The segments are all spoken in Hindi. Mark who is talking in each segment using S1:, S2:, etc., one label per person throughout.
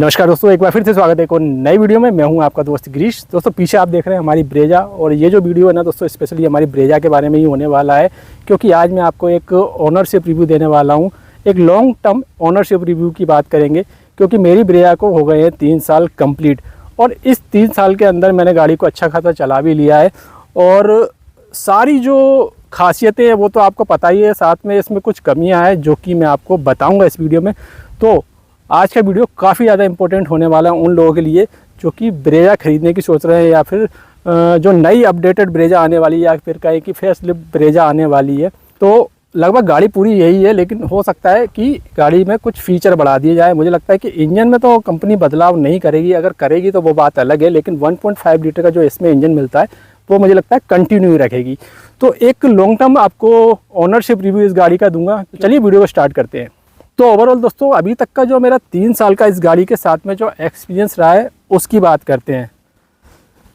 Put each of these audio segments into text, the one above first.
S1: नमस्कार दोस्तों, एक बार फिर से स्वागत है एक और नई वीडियो में। मैं हूं आपका दोस्त गिरीश। दोस्तों पीछे आप देख रहे हैं हमारी ब्रेजा, और ये जो वीडियो है ना दोस्तों स्पेशली हमारी ब्रेजा के बारे में ही होने वाला है, क्योंकि आज मैं आपको एक ओनरशिप रिव्यू देने वाला हूं। एक लॉन्ग टर्म ओनरशिप रिव्यू की बात करेंगे, क्योंकि मेरी ब्रेजा को हो गए हैं 3 साल कंप्लीट, और इस 3 साल के अंदर मैंने गाड़ी को अच्छा खासा चला भी लिया है। और सारी जो खासियतें हैं वो तो आपको पता ही है, साथ में इसमें कुछ कमियाँ हैं जो कि मैं आपको बताऊँगा इस वीडियो में। तो आज का वीडियो काफ़ी ज़्यादा इंपॉर्टेंट होने वाला है उन लोगों के लिए जो कि ब्रेजा ख़रीदने की सोच रहे हैं, या फिर जो नई अपडेटेड ब्रेजा आने वाली है, या फिर कहें कि फेसलिफ्ट ब्रेजा आने वाली है। तो लगभग गाड़ी पूरी यही है, लेकिन हो सकता है कि गाड़ी में कुछ फीचर बढ़ा दिए जाए। मुझे लगता है कि इंजन में तो कंपनी बदलाव नहीं करेगी, अगर करेगी तो वो बात अलग है, लेकिन 1.5 लीटर का जो इसमें इंजन मिलता है वो मुझे लगता है कंटिन्यू रखेगी। तो एक लॉन्ग टर्म आपको ओनरशिप रिव्यू इस गाड़ी का दूंगा। चलिए वीडियो को स्टार्ट करते हैं। तो ओवरऑल दोस्तों अभी तक का जो मेरा 3 साल का इस गाड़ी के साथ में जो एक्सपीरियंस रहा है उसकी बात करते हैं।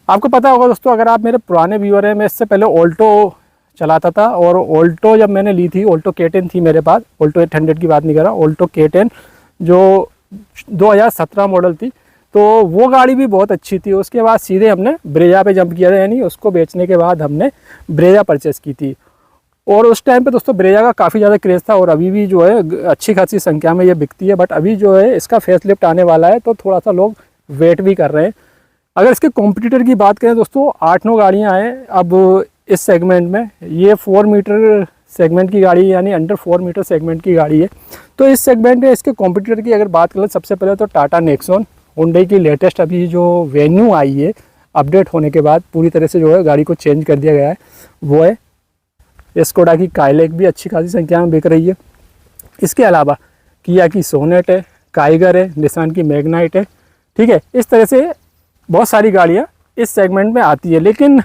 S1: आपको पता होगा दोस्तों, अगर आप मेरे पुराने व्यूअर हैं, मैं इससे पहले ऑल्टो चलाता था, और ऑल्टो जब मैंने ली थी, ऑल्टो K10 थी मेरे पास। ऑल्टो 800 की बात नहीं कर रहा, ऑल्टो K10 जो 2017 मॉडल थी, तो वो गाड़ी भी बहुत अच्छी थी। उसके बाद सीधे हमने ब्रेजा पे जंप किया था, यानी उसको बेचने के बाद हमने ब्रेजा परचेस की थी। और उस टाइम पे दोस्तों ब्रेजा का काफ़ी ज़्यादा क्रेज़ था, और अभी भी जो है अच्छी खासी संख्या में ये बिकती है। बट अभी जो है इसका फेसलिफ्ट आने वाला है, तो थोड़ा सा लोग वेट भी कर रहे हैं। अगर इसके कॉम्पिटिटर की बात करें दोस्तों, 8-9 गाड़ियाँ हैं अब इस सेगमेंट में। ये 4 मीटर सेगमेंट की गाड़ी, यानी अंडर 4 मीटर सेगमेंट की गाड़ी है। तो इस सेगमेंट में इसके कॉम्पिटिटर की अगर बात करें, सबसे पहले तो टाटा नेक्सॉन, हुंडई की लेटेस्ट अभी जो वेन्यू आई है अपडेट होने के बाद, पूरी तरह से जो है गाड़ी को चेंज कर दिया गया है, वो है। स्कोडा की काइलैक भी अच्छी खासी संख्या में बिक रही है। इसके अलावा किया की सोनेट है, काइगर है, निसान की मैग्नाइट है। ठीक है, इस तरह से बहुत सारी गाड़ियाँ इस सेगमेंट में आती है, लेकिन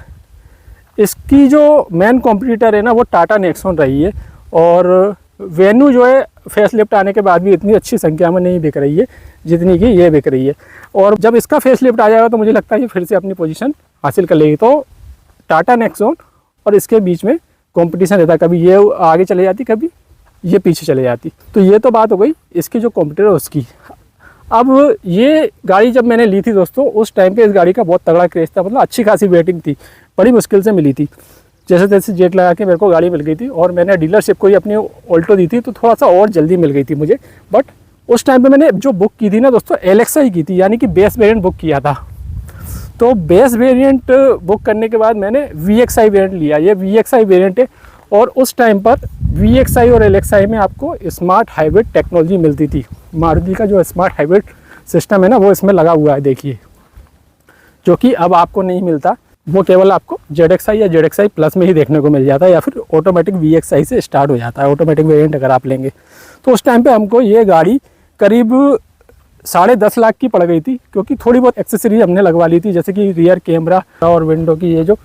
S1: इसकी जो मेन कॉम्पिटिटर है ना वो टाटा नेक्सॉन रही है। और वेन्यू जो है फेसलिफ्ट आने के बाद भी इतनी अच्छी संख्या में नहीं बिक रही है जितनी कि ये बिक रही है। और जब इसका फेसलिफ्ट आ जाएगा तो मुझे लगता है ये फिर से अपनी पोजीशन हासिल कर लेगी। तो टाटा नेक्सॉन और इसके बीच में कंपटीशन रहता है, कभी ये आगे चले जाती, कभी ये पीछे चले जाती। तो ये तो बात हो गई इसकी जो कॉम्पिटिटर है उसकी। अब ये गाड़ी जब मैंने ली थी दोस्तों, उस टाइम पे इस गाड़ी का बहुत तगड़ा क्रेज़ था, मतलब अच्छी खासी वेटिंग थी, बड़ी मुश्किल से मिली थी। जैसे तैसे जेट लगा के मेरे को गाड़ी मिल गई थी, और मैंने डीलरशिप को ही अपनी ऑल्टो दी थी, तो थोड़ा सा और जल्दी मिल गई थी मुझे। बट उस टाइम पे मैंने जो बुक की थी ना दोस्तों, एलेक्सा ही की थी, यानी कि बेस वेरिएंट बुक किया था। तो बेस वेरिएंट बुक करने के बाद मैंने VXI वेरिएंट लिया। ये VXI वेरिएंट है, और उस टाइम पर VXI और LXI में आपको स्मार्ट हाइब्रिड टेक्नोलॉजी मिलती थी। मारुति का जो स्मार्ट हाइब्रिड सिस्टम है ना वो इसमें लगा हुआ है, देखिए, जो कि अब आपको नहीं मिलता। वो केवल आपको ZXI या ZXI प्लस में ही देखने को मिल जाता है, या फिर ऑटोमेटिक VXI से स्टार्ट हो जाता है, ऑटोमेटिक वेरिएंट अगर आप लेंगे। तो उस टाइम पे हमको ये गाड़ी करीब 10.5 लाख की पड़ गई थी, क्योंकि थोड़ी बहुत एक्सेसरीज हमने लगवा ली थी, जैसे कि रियर कैमरा और विंडो की ये जो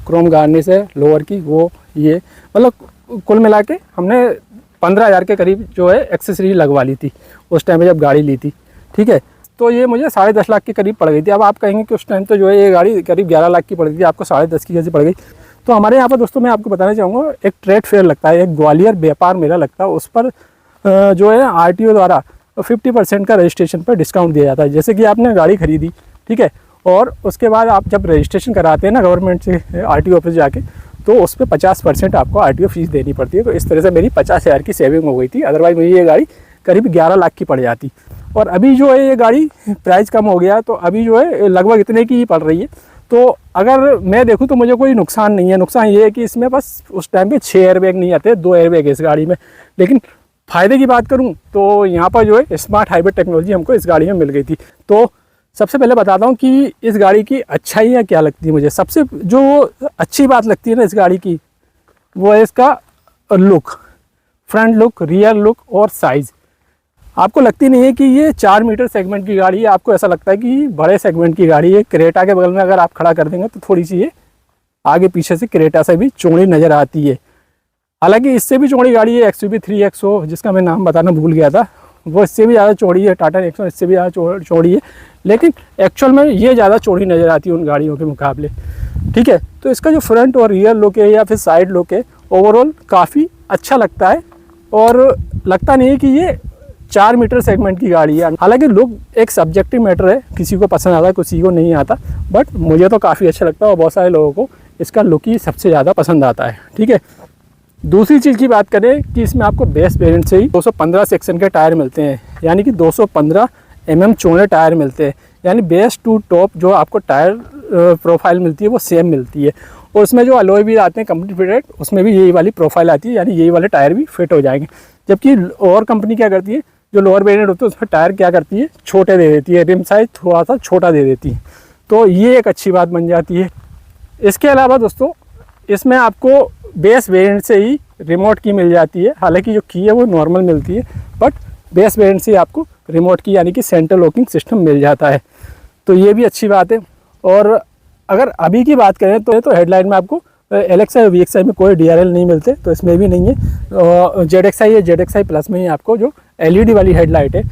S1: क्रोम गार्निश है लोअर की, वो ये मतलब कुल मिला के हमने 15,000 के करीब जो है एक्सेसरीज लगवा ली थी उस टाइम पे जब गाड़ी ली थी। ठीक है, तो ये मुझे 10.5 लाख के करीब पड़ गई थी। अब आप कहेंगे कि उस टाइम तो जो है ये गाड़ी करीब 11 लाख की पड़ गई थी, आपको 10.5 की कैसे पड़ गई। तो हमारे यहाँ पर दोस्तों मैं आपको बताना चाहूँगा, एक ट्रेड फेयर लगता है, एक ग्वालियर व्यापार मेला लगता है, उस पर जो है RTO द्वारा 50% का रजिस्ट्रेशन पर डिस्काउंट दिया जाता है। जैसे कि आपने गाड़ी खरीदी, ठीक है, और उसके बाद आप जब रजिस्ट्रेशन कराते हैं ना गवर्नमेंट से RTO ऑफिस जाके, तो उस पर 50% आपको RTO फीस देनी पड़ती है। तो इस तरह से मेरी 50,000 की सेविंग हो गई थी, अदरवाइज मुझे ये गाड़ी करीब 11 लाख की पड़ जाती। और अभी जो है ये गाड़ी प्राइस कम हो गया, तो अभी जो है लगभग इतने की ही पड़ रही है। तो अगर मैं देखूँ तो मुझे कोई नुकसान नहीं है। नुकसान ये है कि इसमें बस उस टाइम पे 6 एयरबैग नहीं आते, 2 एयरबैग है इस गाड़ी में। लेकिन फ़ायदे की बात करूं तो यहाँ पर जो है स्मार्ट हाइब्रिड टेक्नोलॉजी हमको इस गाड़ी में मिल गई थी। तो सबसे पहले बताता हूँ कि इस गाड़ी की अच्छाइयाँ क्या लगती है मुझे। सबसे जो अच्छी बात लगती है ना इस गाड़ी की, वो है इसका look, front look, rear look और साइज़। आपको लगती नहीं है कि ये 4 मीटर सेगमेंट की गाड़ी है, आपको ऐसा लगता है कि बड़े सेगमेंट की गाड़ी है। क्रेटा के बगल में अगर आप खड़ा कर देंगे तो थोड़ी सी ये आगे पीछे से क्रेटा से भी चौड़ी नज़र आती है। हालांकि इससे भी चौड़ी गाड़ी है XUV 3XO, जिसका मैं नाम बताना भूल गया था, वो इससे भी ज़्यादा चौड़ी है। टाटा नेक्सॉन इससे भी ज़्यादा चौड़ी है, लेकिन एक्चुअल में ये ज़्यादा चौड़ी नज़र आती है उन गाड़ियों के मुकाबले। ठीक है, तो इसका जो फ्रंट और रियर लुक है या फिर साइड लुक है, ओवरऑल काफ़ी अच्छा लगता है। और लगता नहीं है कि ये 4 मीटर सेगमेंट की गाड़ी है। हालांकि लुक एक सब्जेक्टिव मैटर है, किसी को पसंद आता है किसी को नहीं आता, बट मुझे तो काफ़ी अच्छा लगता है और बहुत सारे लोगों को इसका लुक ही सबसे ज़्यादा पसंद आता है। ठीक है, दूसरी चीज़ की बात करें कि इसमें आपको बेस वेरिएंट से ही 215 सेक्शन के टायर मिलते हैं, यानी कि 215 mm चौड़े टायर मिलते हैं, यानी बेस टू टॉप जो आपको टायर प्रोफाइल मिलती है वो सेम मिलती है। और उसमें जो अलॉय व्हील आते हैं कंपनी फिटेड, उसमें भी यही वाली प्रोफाइल आती है, यानी यही वाले टायर भी फिट हो जाएंगे। जबकि और कंपनी क्या करती है, जो लोअर वेरिएंट होते हैं उसमें टायर क्या करती है, छोटे दे देती है, रिम साइज थोड़ा सा छोटा दे देती है, तो ये एक अच्छी बात बन जाती है। इसके अलावा दोस्तों इसमें आपको बेस वेरिएंट से ही रिमोट की मिल जाती है, हालांकि जो की है वो नॉर्मल मिलती है, बट बेस वेरिएंट से आपको रिमोट की यानी कि सेंट्रल लॉकिंग सिस्टम मिल जाता है, तो ये भी अच्छी बात है। और अगर अभी की बात करें तो हेडलाइट में आपको LXi और VXi में कोई DRL नहीं मिलते, तो इसमें भी नहीं है। ZXi है, ZXi प्लस में ही आपको जो LED वाली हेडलाइट है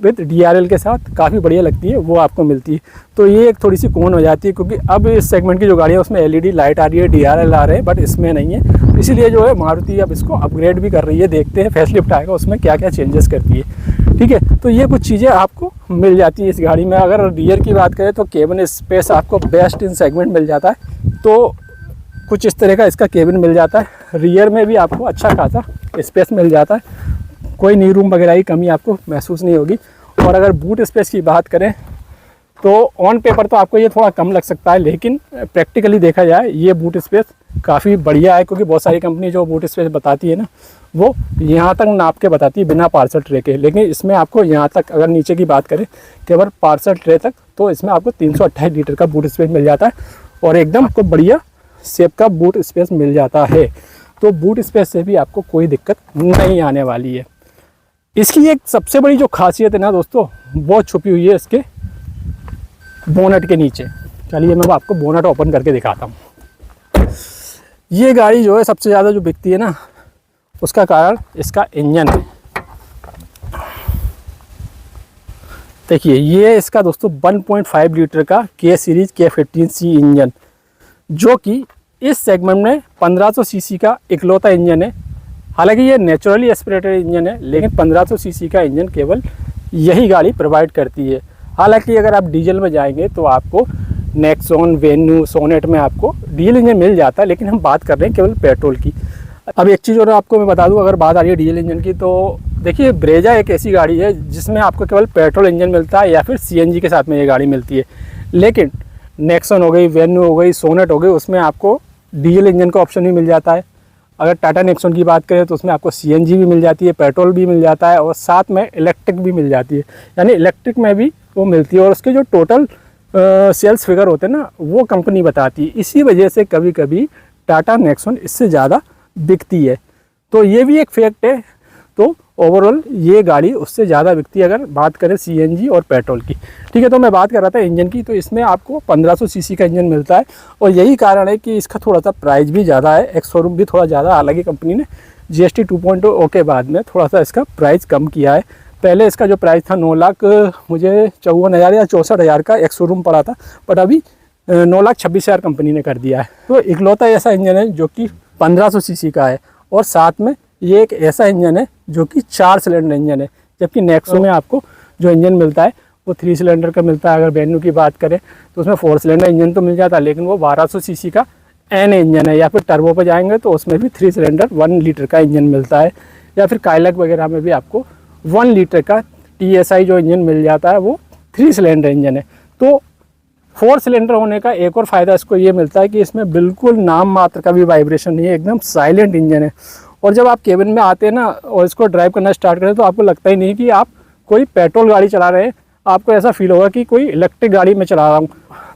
S1: विद DRL के साथ काफ़ी बढ़िया लगती है, वो आपको मिलती है। तो ये एक थोड़ी सी कौन हो जाती है, क्योंकि अब इस सेगमेंट की जो गाड़ियाँ उसमें LED लाइट आ रही है, DRL आ रहे हैं, बट इसमें नहीं है। इसीलिए जो है मारुति अब इसको अपग्रेड भी कर रही है, देखते हैं फेसलिफ्ट आएगा उसमें क्या क्या चेंजेस करती है। ठीक है, तो ये कुछ चीज़ें आपको मिल जाती है इस गाड़ी में। अगर रियर की बात करें तो केबिन स्पेस आपको बेस्ट इन सेगमेंट मिल जाता है, तो कुछ इस तरह का इसका केबिन मिल जाता है। रियर में भी आपको अच्छा खासा स्पेस मिल जाता है, कोई नी रूम वगैरह की कमी आपको महसूस नहीं होगी। और अगर बूट स्पेस की बात करें तो ऑन पेपर तो आपको ये थोड़ा कम लग सकता है, लेकिन प्रैक्टिकली देखा जाए ये बूट स्पेस काफ़ी बढ़िया है, क्योंकि बहुत सारी कंपनी जो बूट स्पेस बताती है ना वो यहाँ तक नाप के बताती है बिना पार्सल ट्रे के, लेकिन इसमें आपको यहाँ तक, अगर नीचे की बात करें केवल पार्सल ट्रे तक, तो इसमें आपको 328 लीटर का बूट स्पेस मिल जाता है और एकदम आपको बढ़िया शेप का बूट स्पेस मिल जाता है। तो बूट स्पेस से भी आपको कोई दिक्कत नहीं आने वाली है। इसकी एक सबसे बड़ी जो खासियत है ना दोस्तों, वो छुपी हुई है इसके बोनट के नीचे। चलिए मैं आपको बोनट ओपन करके दिखाता हूँ। ये गाड़ी जो है सबसे ज़्यादा जो बिकती है ना, उसका कारण इसका इंजन है। देखिए ये इसका दोस्तों 1.5 लीटर का K सीरीज K15C इंजन, जो कि इस सेगमेंट में 1500 सीसी का इकलौता इंजन है। हालांकि ये नेचुरली एस्पिरेटेड इंजन है, लेकिन 1500 सीसी का इंजन केवल यही गाड़ी प्रोवाइड करती है। हालांकि अगर आप डीजल में जाएंगे तो आपको नेक्सॉन, वेन्यू, सोनेट में आपको डीजल इंजन मिल जाता है, लेकिन हम बात कर रहे हैं केवल पेट्रोल की। अब एक चीज़ और आपको मैं बता दूं, अगर बात आ रही है डीजल इंजन की, तो देखिए ब्रेजा एक ऐसी गाड़ी है जिसमें आपको केवल पेट्रोल इंजन मिलता है या फिर CNG के साथ में ये गाड़ी मिलती है। लेकिन नेक्सॉन हो गई, वेन्यू हो गई, सोनेट हो गई, उसमें आपको डीजल इंजन का ऑप्शन भी मिल जाता है। अगर टाटा नेक्सॉन की बात करें तो उसमें आपको CNG भी मिल जाती है, पेट्रोल भी मिल जाता है और साथ में इलेक्ट्रिक भी मिल जाती है, यानी इलेक्ट्रिक में भी वो मिलती है। और उसके जो टोटल सेल्स फिगर होते हैं ना, वो कंपनी बताती है। इसी वजह से कभी कभी टाटा नेक्सॉन इससे ज़्यादा बिकती है, तो ये भी एक फैक्ट है। तो ओवरऑल ये गाड़ी उससे ज़्यादा बिकती है अगर बात करें CNG और पेट्रोल की। ठीक है, तो मैं बात कर रहा था इंजन की, तो इसमें आपको 1500 सीसी का इंजन मिलता है और यही कारण है कि इसका थोड़ा सा प्राइस भी ज़्यादा है, एक्स शोरूम भी थोड़ा ज़्यादा। हालांकि कंपनी ने GST 2.0 के बाद में थोड़ा सा इसका प्राइस कम किया है। पहले इसका जो प्राइस था 9 लाख मुझे 54,000 या 64,000 का एक्स शोरूम पड़ा था, बट अभी 9,26,000 कंपनी ने कर दिया है। तो इकलौता ऐसा इंजन है जो कि 1500 सीसी का है और साथ में ये एक ऐसा इंजन है जो कि 4 सिलेंडर इंजन है, जबकि नेक्सो में आपको जो इंजन मिलता है वो 3 सिलेंडर का मिलता है। अगर वेन्यू की बात करें तो उसमें 4 सिलेंडर इंजन तो मिल जाता है, लेकिन वो 1200 सीसी का N इंजन है। या फिर टर्बो पर जाएंगे तो उसमें भी 3 सिलेंडर 1 लीटर का इंजन मिलता है, या फिर काइलक वगैरह में भी आपको 1 लीटर का TSI जो इंजन मिल जाता है वो 3 सिलेंडर इंजन है। तो 4 सिलेंडर होने का एक और फ़ायदा इसको ये मिलता है कि इसमें बिल्कुल नाम मात्र का भी वाइब्रेशन नहीं है, एकदम साइलेंट इंजन है। और जब आप केबिन में आते हैं ना और इसको ड्राइव करना स्टार्ट करें तो आपको लगता ही नहीं कि आप कोई पेट्रोल गाड़ी चला रहे हैं, आपको ऐसा फील होगा कि कोई इलेक्ट्रिक गाड़ी में चला रहा हूँ।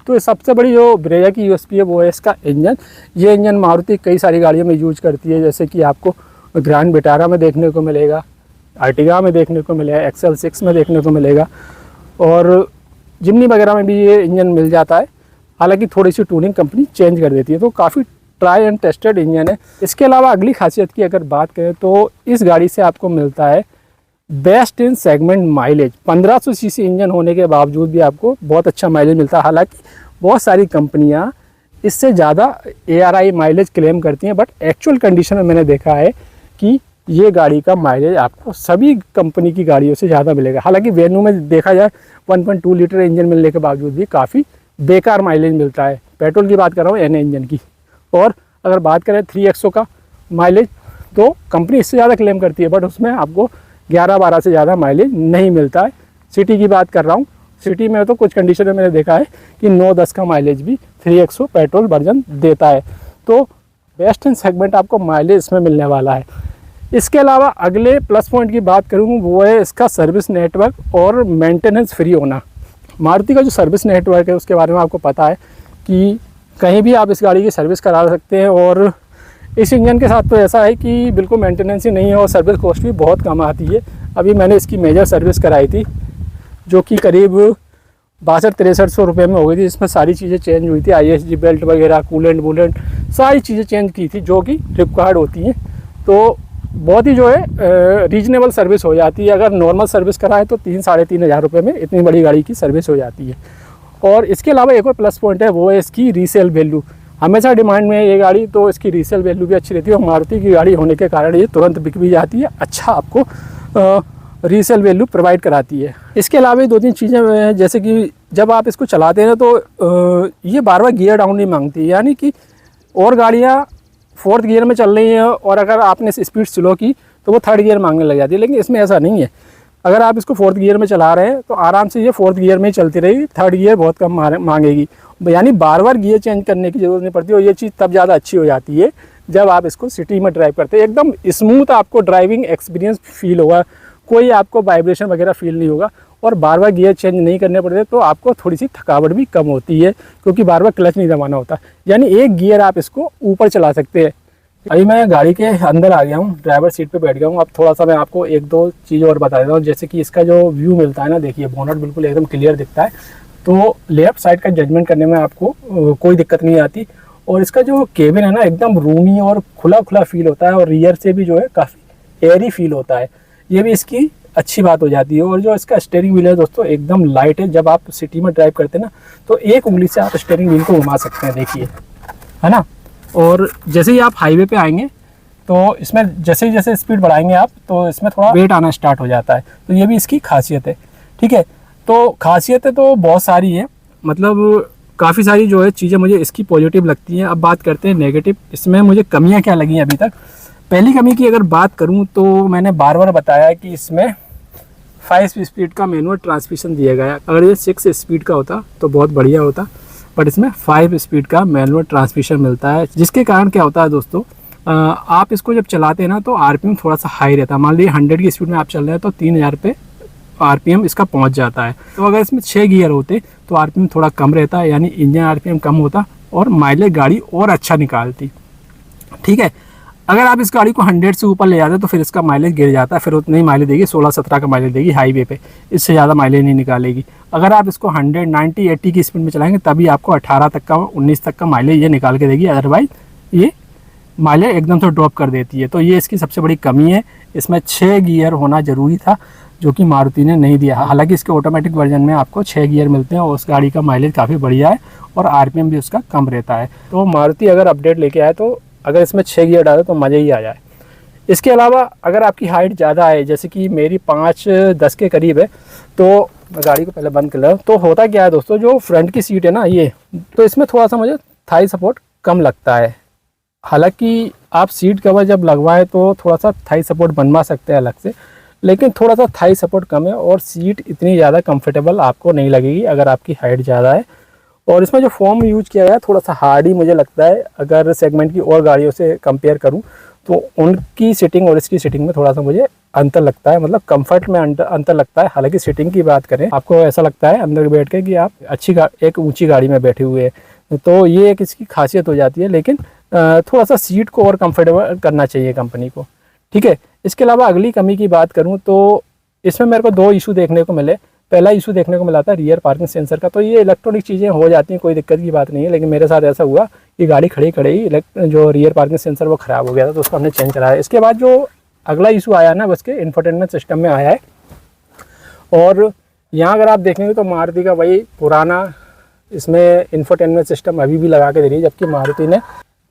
S1: तो सबसे बड़ी जो ब्रेजा की USP है वो है इसका इंजन। ये इंजन मारुति कई सारी गाड़ियों में यूज करती है, जैसे कि आपको ग्रैंड विटारा में देखने को मिलेगा, आर्टिगा में देखने को मिलेगा, XL6 में देखने को मिलेगा और जिमनी वगैरह में भी ये इंजन मिल जाता है। हालांकि थोड़ी सी ट्यूनिंग कंपनी चेंज कर देती है, तो काफ़ी ट्राई एंड टेस्टेड इंजन है। इसके अलावा अगली खासियत की अगर बात करें तो इस गाड़ी से आपको मिलता है best in segment mileage. 1500 CC engine होने के बावजूद भी आपको बहुत अच्छा माइलेज मिलता है। हालांकि बहुत सारी कंपनियां इससे ज़्यादा ARI माइलेज क्लेम करती हैं, बट एक्चुअल कंडीशन में मैंने देखा है कि ये गाड़ी का माइलेज आपको सभी कंपनी की गाड़ियों से ज़्यादा मिलेगा। हालांकि वेन्यू में देखा जाए 1.2 लीटर इंजन मिलने के बावजूद भी काफ़ी बेकार माइलेज मिलता है। पेट्रोल की बात कर रहा हूँ, एन इंजन की। और अगर बात करें 3XO का माइलेज, तो कंपनी इससे ज़्यादा क्लेम करती है, बट उसमें आपको 11-12 से ज़्यादा माइलेज नहीं मिलता है। सिटी की बात कर रहा हूँ, सिटी में तो कुछ कंडीशन में मैंने देखा है कि 9-10 का माइलेज भी 3XO पेट्रोल वर्जन देता है। तो बेस्ट इन सेगमेंट आपको माइलेज इसमें मिलने वाला है। इसके अलावा अगले प्लस पॉइंट की बात करूँ, वो है इसका सर्विस नेटवर्क और मेंटेनेंस फ्री होना। मारुति का जो सर्विस नेटवर्क है उसके बारे में आपको पता है कि कहीं भी आप इस गाड़ी की सर्विस करा सकते हैं, और इस इंजन के साथ तो ऐसा है कि बिल्कुल मेंटेनेंस ही नहीं है और सर्विस कॉस्ट भी बहुत कम आती है। अभी मैंने इसकी मेजर सर्विस कराई थी जो कि करीब 6200-6300 रुपये में हो गई थी। इसमें सारी चीज़ें चेंज हुई थी, ISG बेल्ट वगैरह, कूलेंट वूलेंट सारी चीज़ें चेंज की थी जो कि रिक्वायर्ड होती हैं। तो बहुत ही जो है रीजनेबल सर्विस हो जाती है। अगर नॉर्मल सर्विस कराए तो 3-3.5 हज़ार रुपये में इतनी बड़ी गाड़ी की सर्विस हो जाती है। और इसके अलावा एक और प्लस पॉइंट है, वो है इसकी रीसेल वैल्यू। हमेशा डिमांड में है ये गाड़ी, तो इसकी रीसेल वैल्यू भी अच्छी रहती है और मारुति की गाड़ी होने के कारण ये तुरंत बिक भी जाती है, अच्छा आपको रीसेल वैल्यू प्रोवाइड कराती है। इसके अलावा 2-3 चीज़ें हैं, जैसे कि जब आप इसको चलाते हैं ना तो ये बार बार गियर डाउन नहीं मांगती, यानी कि और गाड़ियाँ 4th गियर में चल रही हैं और अगर आपने स्पीड स्लो की तो वो 3rd गियर मांगने लग जाती है, लेकिन इसमें ऐसा नहीं है। अगर आप इसको 4th गियर में चला रहे हैं तो आराम से ये 4th गियर में ही चलती रहेगी, 3rd गियर बहुत कम मांगेगी, यानी बार बार गियर चेंज करने की ज़रूरत नहीं पड़ती। और ये चीज़ तब ज़्यादा अच्छी हो जाती है जब आप इसको सिटी में ड्राइव करते हैं। एकदम स्मूथ आपको ड्राइविंग एक्सपीरियंस फील होगा, कोई आपको वाइब्रेशन वगैरह फील नहीं होगा, और बार बार गियर चेंज नहीं करने पड़ते तो आपको थोड़ी सी थकावट भी कम होती है, क्योंकि बार बार क्लच नहीं दबाना होता, यानी एक गियर आप इसको ऊपर चला सकते हैं। अभी मैं गाड़ी के अंदर आ गया हूँ, ड्राइवर सीट पे बैठ गया हूँ। अब थोड़ा सा मैं आपको 1-2 चीज़ और बता देता हूँ, जैसे कि इसका जो व्यू मिलता है ना, देखिए बोनट बिल्कुल एकदम क्लियर दिखता है, तो लेफ्ट साइड का जजमेंट करने में आपको कोई दिक्कत नहीं आती। और इसका जो केबिन है ना, एकदम रूमी और खुला खुला फील होता है, और रियर से भी जो है काफ़ी एयरी फील होता है, ये भी इसकी अच्छी बात हो जाती है। और जो इसका स्टीयरिंग व्हील है दोस्तों, एकदम लाइट है। जब आप सिटी में ड्राइव करते हैं ना तो एक उंगली से आप स्टीयरिंग व्हील को घुमा सकते हैं, देखिए, है ना। और जैसे ही आप हाईवे पे आएंगे तो इसमें जैसे जैसे स्पीड बढ़ाएंगे आप, तो इसमें थोड़ा वेट आना स्टार्ट हो जाता है, तो ये भी इसकी खासियत है, ठीक है। तो खासियतें तो बहुत सारी हैं, मतलब काफ़ी सारी जो है चीज़ें मुझे इसकी पॉजिटिव लगती हैं। अब बात करते हैं नेगेटिव, इसमें मुझे कमियां क्या लगी अभी तक। पहली कमी की अगर बात करूं तो मैंने बार बार बताया कि इसमें 5 स्पीड का मैनुअल ट्रांसमिशन दिया गया। अगर ये 6 स्पीड का होता तो बहुत बढ़िया होता, बट इसमें 5 स्पीड का मैनुअल ट्रांसमिशन मिलता है, जिसके कारण क्या होता है दोस्तों, आप इसको जब चलाते हैं ना तो RPM थोड़ा सा हाई रहता है। मान लीजिए 100 की स्पीड में आप चल रहे हैं तो 3000 पे RPM इसका पहुंच जाता है। तो अगर इसमें 6 गियर होते तो RPM थोड़ा कम रहता है, यानी इंजन RPM कम होता और माइलेज गाड़ी और अच्छा निकालती, ठीक है। अगर आप इस गाड़ी को 100 से ऊपर ले जाते तो फिर इसका माइलेज गिर जाता है, फिर उतना ही माइलेज देगी, 16-17 का माइलेज देगी हाईवे पे, इससे ज़्यादा माइलेज नहीं निकालेगी। अगर आप इसको 100, 90, 80 की स्पीड में चलाएंगे तभी आपको 18 तक का, 19 तक का माइलेज ये निकाल के देगी, अदरवाइज ये माइलेज एकदम से ड्रॉप कर देती है। तो ये इसकी सबसे बड़ी कमी है। इसमें 6 गियर होना ज़रूरी था, जो कि मारुति ने नहीं दिया। हालांकि इसके ऑटोमेटिक वर्जन में आपको 6 गियर मिलते हैं और उस गाड़ी का माइलेज काफ़ी बढ़िया है और RPM भी उसका कम रहता है। तो मारुति अगर अपडेट लेके आए तो अगर इसमें 6 गियर डाले तो मज़ा ही आ जाए। इसके अलावा अगर आपकी हाइट ज़्यादा है, जैसे कि मेरी 5-10 के करीब है, तो मैं गाड़ी को पहले बंद कर लूँ, तो होता क्या है दोस्तों, जो फ्रंट की सीट है ना ये, तो इसमें थोड़ा सा मुझे थाई सपोर्ट कम लगता है। हालांकि आप सीट कवर जब लगवाएं तो थोड़ा सा थाई सपोर्ट बनवा सकते हैं अलग से, लेकिन थोड़ा सा थाई सपोर्ट कम है और सीट इतनी ज़्यादा कंफर्टेबल आपको नहीं लगेगी अगर आपकी हाइट ज़्यादा है। और इसमें जो फोम यूज किया गया है थोड़ा सा हार्ड ही मुझे लगता है। अगर सेगमेंट की और गाड़ियों से कंपेयर करूं तो उनकी सीटिंग और इसकी सीटिंग में थोड़ा सा मुझे अंतर लगता है, मतलब कंफर्ट में अंतर लगता है। हालांकि सीटिंग की बात करें, आपको ऐसा लगता है अंदर बैठ के कि आप एक ऊंची गाड़ी में बैठे हुए हैं, तो ये एक इसकी खासियत हो जाती है। लेकिन थोड़ा सा सीट को और कंफर्टेबल करना चाहिए कंपनी को, ठीक है। इसके अलावा अगली कमी की बात करूँ तो इसमें मेरे को 2 इशू देखने को मिले। पहला इशू देखने को मिला था रियर पार्किंग सेंसर का। तो ये इलेक्ट्रॉनिक चीज़ें हो जाती हैं, कोई दिक्कत की बात नहीं है, लेकिन मेरे साथ ऐसा हुआ कि गाड़ी खड़ी ही जो रियर पार्किंग सेंसर वो ख़राब हो गया था, तो उसको हमने चेंज कराया। इसके बाद जो अगला इशू आया ना, उसके इंफोटेनमेंट सिस्टम में आया है। और यहाँ अगर आप देखेंगे तो मारुति का वही पुराना इसमें इंफोटेनमेंट सिस्टम अभी भी लगा के दे रही है, जबकि मारुति ने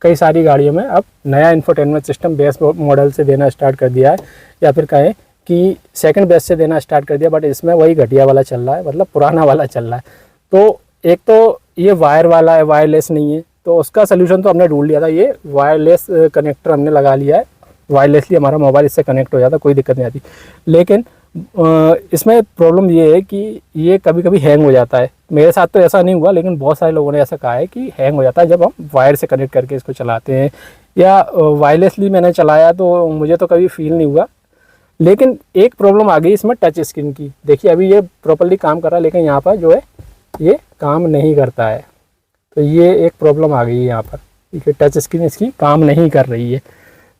S1: कई सारी गाड़ियों में अब नया इंफोटेनमेंट सिस्टम बेस मॉडल से देना स्टार्ट कर दिया है, या फिर कहें कि सेकंड बेस से देना स्टार्ट कर दिया, बट इसमें वही घटिया वाला चल रहा है, मतलब पुराना वाला चल रहा है। तो एक तो ये वायर वाला है, वायरलेस नहीं है, तो उसका सोल्यूशन तो हमने ढूंढ लिया था। ये वायरलेस कनेक्टर हमने लगा लिया है, वायरलेसली हमारा मोबाइल इससे कनेक्ट हो जाता, कोई दिक्कत नहीं आती। लेकिन इसमें प्रॉब्लम ये है कि ये कभी कभी हैंग हो जाता है। मेरे साथ तो ऐसा नहीं हुआ, लेकिन बहुत सारे लोगों ने ऐसा कहा है कि हैंग हो जाता है जब हम वायर से कनेक्ट करके इसको चलाते हैं, या वायरलेसली मैंने चलाया तो मुझे तो कभी फील नहीं हुआ। लेकिन एक प्रॉब्लम आ गई इसमें टच स्क्रीन की। देखिए अभी ये प्रॉपर्ली काम कर रहा है, लेकिन यहाँ पर जो है ये काम नहीं करता है। तो ये एक प्रॉब्लम आ गई है यहाँ पर, ठीक है, टच स्क्रीन इसकी काम नहीं कर रही है।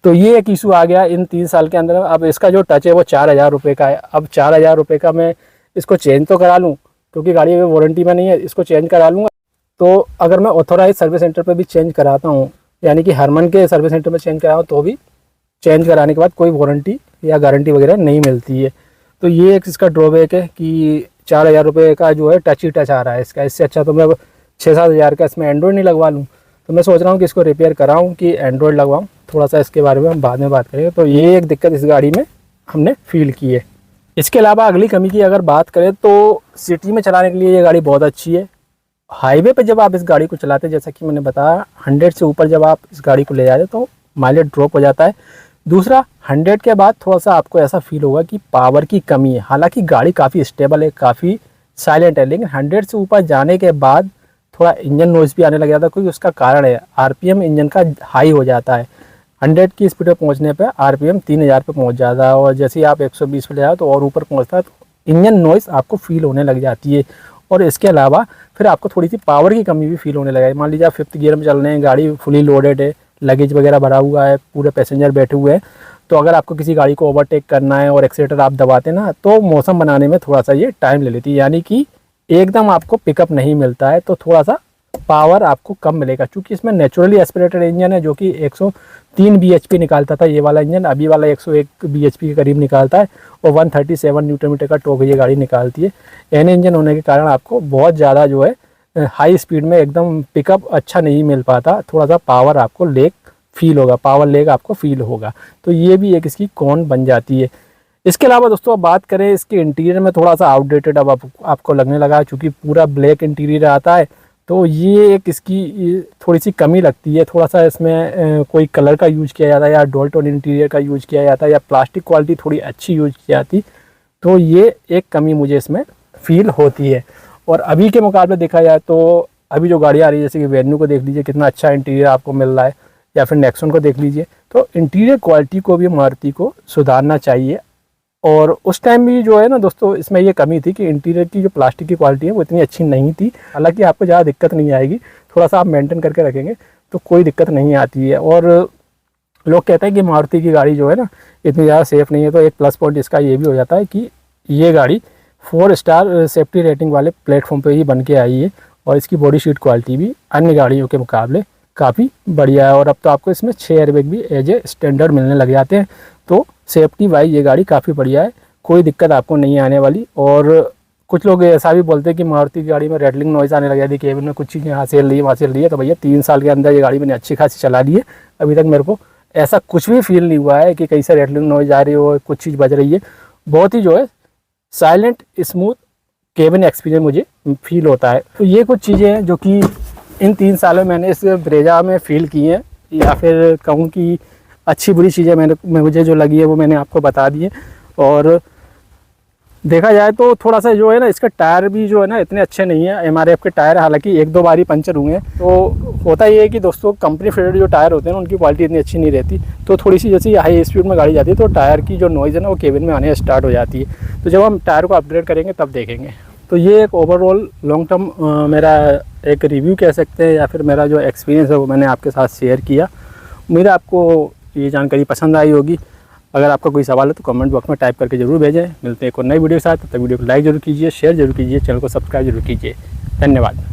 S1: तो ये एक इशू आ गया इन 3 साल के अंदर। अब इसका जो टच है वो 4,000 रुपये का है। अब 4,000 रुपये का मैं इसको चेंज तो करा लूँ, क्योंकि गाड़ी में वारंटी में नहीं है, इसको चेंज करा लूँगा। तो अगर मैं ऑथोराइज सर्विस सेंटर पर भी चेंज कराता हूँ, यानी कि हरमन के सर्विस सेंटर में चेंज कराऊँ, तो भी चेंज कराने के बाद कोई वारंटी या गारंटी वगैरह नहीं मिलती है। तो ये एक इसका ड्रॉबैक है कि 4,000 रुपये का जो है टच ही टच आ रहा है इसका। इससे अच्छा तो मैं 6-7 हज़ार का इसमें एंड्रॉयड नहीं लगवा लूँ। तो मैं सोच रहा हूँ कि इसको रिपेयर कराऊँ कि एंड्रॉयड लगवाऊँ। थोड़ा सा इसके बारे में हम बाद में बात करेंगे। तो ये एक दिक्कत इस गाड़ी में हमने फील की है। इसके अलावा अगली कमी की अगर बात करें तो सिटी में चलाने के लिए ये गाड़ी बहुत अच्छी है। हाईवे पे जब आप इस गाड़ी को चलाते हैं, जैसा कि मैंने बताया, 100 से ऊपर जब आप इस गाड़ी को ले जाते तो माइलेज ड्रॉप हो जाता है। दूसरा, 100 के बाद थोड़ा सा आपको ऐसा फील होगा कि पावर की कमी है। हालांकि गाड़ी काफ़ी स्टेबल है, काफ़ी साइलेंट है, लेकिन 100 से ऊपर जाने के बाद थोड़ा इंजन नॉइज़ भी आने लग जाता है। क्योंकि उसका कारण है आरपीएम इंजन का हाई हो जाता है। 100 की स्पीड पर पहुंचने पे आरपीएम 3000 पे पहुंच जाता है, और जैसे ही आप 120 पे जाओ तो और ऊपर पहुंचता है, तो इंजन नॉइज़ आपको फील होने लग जाती है। और इसके अलावा फिर आपको थोड़ी सी पावर की कमी भी फील होने लगा है। मान लीजिए आप 5th गियर में चल रहे हैं, गाड़ी फुली लोडेड है, लगेज वगैरह भरा हुआ है, पूरे पैसेंजर बैठे हुए हैं, तो अगर आपको किसी गाड़ी को ओवरटेक करना है और एक्सीलेटर आप दबाते ना, तो मौसम बनाने में थोड़ा सा ये टाइम ले लेती है, यानी कि एकदम आपको पिकअप नहीं मिलता है, तो थोड़ा सा पावर आपको कम मिलेगा। क्योंकि इसमें नेचुरली एस्पिरेटेड इंजन है, जो कि 103 bhp निकालता था ये वाला इंजन, अभी वाला 101 bhp के करीब निकालता है, और 137 न्यूटन मीटर का टॉर्क ये गाड़ी निकालती है। एन इंजन होने के कारण आपको बहुत ज़्यादा जो है हाई स्पीड में एकदम पिकअप अच्छा नहीं मिल पाता, थोड़ा सा पावर आपको लेग फील होगा, पावर लेग आपको फील होगा। तो ये भी एक इसकी कॉन बन जाती है। इसके अलावा दोस्तों अब बात करें इसके इंटीरियर में, थोड़ा सा आउटडेटेड अब आपको लगने लगा, चूँकि पूरा ब्लैक इंटीरियर आता है, तो ये एक इसकी थोड़ी सी कमी लगती है। थोड़ा सा इसमें कोई कलर का यूज़ किया जाता है, या डोल टोन इंटीरियर का यूज़ किया जाता है, या प्लास्टिक क्वालिटी थोड़ी अच्छी यूज़ की जाती, तो ये एक कमी मुझे इसमें फ़ील होती है। और अभी के मुकाबले देखा जाए तो अभी जो गाड़ी आ रही है, जैसे कि वेन्यू को देख लीजिए कितना अच्छा इंटीरियर आपको मिल रहा है, या फिर नेक्सॉन को देख लीजिए, तो इंटीरियर क्वालिटी को भी मारुति को सुधारना चाहिए। और उस टाइम भी जो है ना दोस्तों, इसमें ये कमी थी कि इंटीरियर की जो प्लास्टिक की क्वालिटी है वो इतनी अच्छी नहीं थी। हालांकि आपको ज़्यादा दिक्कत नहीं आएगी, थोड़ा सा आप मेंटेन करके रखेंगे तो कोई दिक्कत नहीं आती है। और लोग कहते हैं कि मारुति की गाड़ी जो है ना इतनी ज़्यादा सेफ़ नहीं है, तो एक प्लस पॉइंट इसका ये भी हो जाता है कि ये गाड़ी 4 स्टार सेफ्टी रेटिंग वाले प्लेटफॉर्म पर ही बन के आई है, और इसकी बॉडी शीट क्वालिटी भी अन्य गाड़ियों के मुकाबले काफ़ी बढ़िया है। और अब तो आपको इसमें 6 एयरबैग भी एज ए स्टैंडर्ड मिलने लग जाते हैं, तो सेफ्टी वाइज ये गाड़ी काफ़ी बढ़िया है, कोई दिक्कत आपको नहीं आने वाली। और कुछ लोग ऐसा भी बोलते हैं कि मारुति की गाड़ी में रेटलिंग नॉइज़ आने लग जाती है, केबिन में कुछ चीज़ें यहाँ से ली वहाँ से ली है। तो भैया 3 साल के अंदर ये गाड़ी मैंने अच्छी खासी चला ली है, अभी तक मेरे को ऐसा कुछ भी फील नहीं हुआ है कि कहीं से रेटलिंग नॉइज़ आ रही हो, कुछ चीज़ बज रही है। बहुत ही जो है साइलेंट स्मूथ केबिन एक्सपीरियंस मुझे फील होता है। तो ये कुछ चीज़ें हैं जो कि इन 3 सालों में मैंने इस ब्रेजा में फ़ील की हैं, या फिर कहूँ कि अच्छी बुरी चीज़ें मुझे जो लगी है वो मैंने आपको बता दी है। और देखा जाए तो थोड़ा सा जो है ना, इसका टायर भी जो है ना इतने अच्छे नहीं है। एमआरएफ के टायर हालांकि 1-2 बार ही पंचर हुए हैं। तो होता ये है कि दोस्तों कंपनी फिटेड जो टायर होते हैं उनकी क्वालिटी इतनी अच्छी नहीं रहती, तो थोड़ी सी जैसे हाई स्पीड में गाड़ी जाती है तो टायर की जो नॉइज़ है ना वो केबिन में आने स्टार्ट हो जाती है। तो जब हम टायर को अपग्रेड करेंगे तब देखेंगे। तो ये एक ओवरऑल लॉन्ग टर्म मेरा एक रिव्यू कह सकते हैं, या फिर मेरा जो एक्सपीरियंस है वो मैंने आपके साथ शेयर किया। उम्मीद है आपको ये जानकारी पसंद आई होगी। अगर आपका कोई सवाल है तो कमेंट बॉक्स में टाइप करके जरूर भेजें। मिलते हैं एक और नई वीडियो के साथ, तब तक वीडियो को लाइक जरूर कीजिए, शेयर जरूर कीजिए, चैनल को सब्सक्राइब जरूर कीजिए। धन्यवाद।